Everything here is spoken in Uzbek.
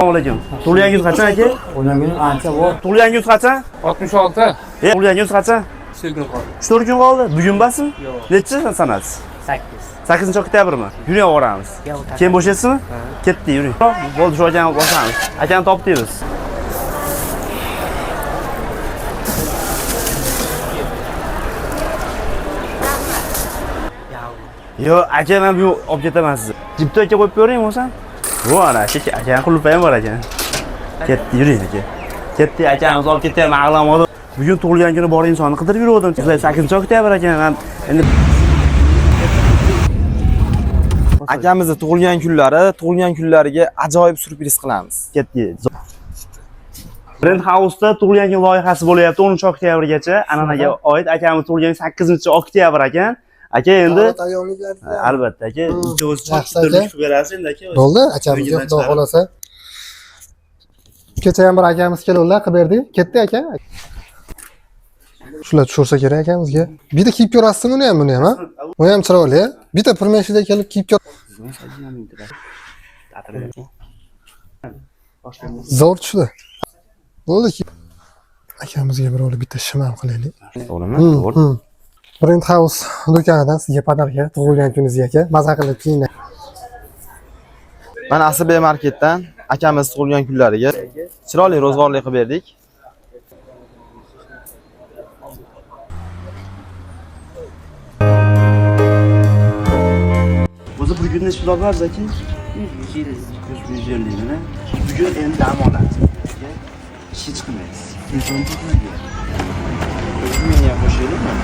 Assalomu Tug'ilganingiz qachon aka? O'ynagan ancha bor. Tug'ilganingiz qachon? 66. Tug'ilganingiz qachon? 3 kun qoldi. 4 kun qoldi. Bugun basmi? Yo'q. Nechi sanasiz? 8. 8-oktyabrmi? Yurib boramiz. Keyin bo'shaysizmi? Ketdi, yuring. Bo'ldi, shu akani boshlaymiz. Akani topdingiz. Yo, aka men bu olib ketaman sizni. Jipto aka qo'yib bering bo'lsa. Bu ana, akani qullupi ham bor ekan. Ketdi, yuring aka. Ketdi, akamiz olib ketyapman, aqlam olib. Bugun tug'ilgan kuni bor insonni qidirib yurgandim. 8-oktyabr ekan. Endi akamizni tug'ilgan kunlariga ajoyib syurpriz qilamiz. ketdi. Brand House'da tug'ilgan kun loyihasi bo'lyapti 13-oktyabrgacha. An'anaga oid akamiz tug'ilgan 8-oktyabr ekan. Aka endi albatta aka, ikkovingiz turlik qilib berasiz endi aka. Bo'ldi, akamizga xudo xolasa. Kecha ham bir akamiz keldilar, qilib berdik. Ketdi aka. Shular tushirsa kerak akamizga. Bitta kiyib ko'rasizmi uni ham, ha? Uni ham chiroyli. Bitta purmashida kelib kiyib ko'r. Zo'r tushdi. Bo'ldi. Akamizga birovlar bitta shim ham qilaylik. To'g'rimi? Brand House do'konidan sizga podarka tug'ilgan kuningizga aka. Maza qilib kiying. Mana Asabey marketdan akamiz tug'ilgan kunlariga chiroyli ro'zg'orli qilib berdik. O'zi bugun necha pul olamiz aka? 150 mana. Bugun endi dam olamiz. Ish chiqmaysiz. Telefon to'plagan. Men ham qo'shaylikmi?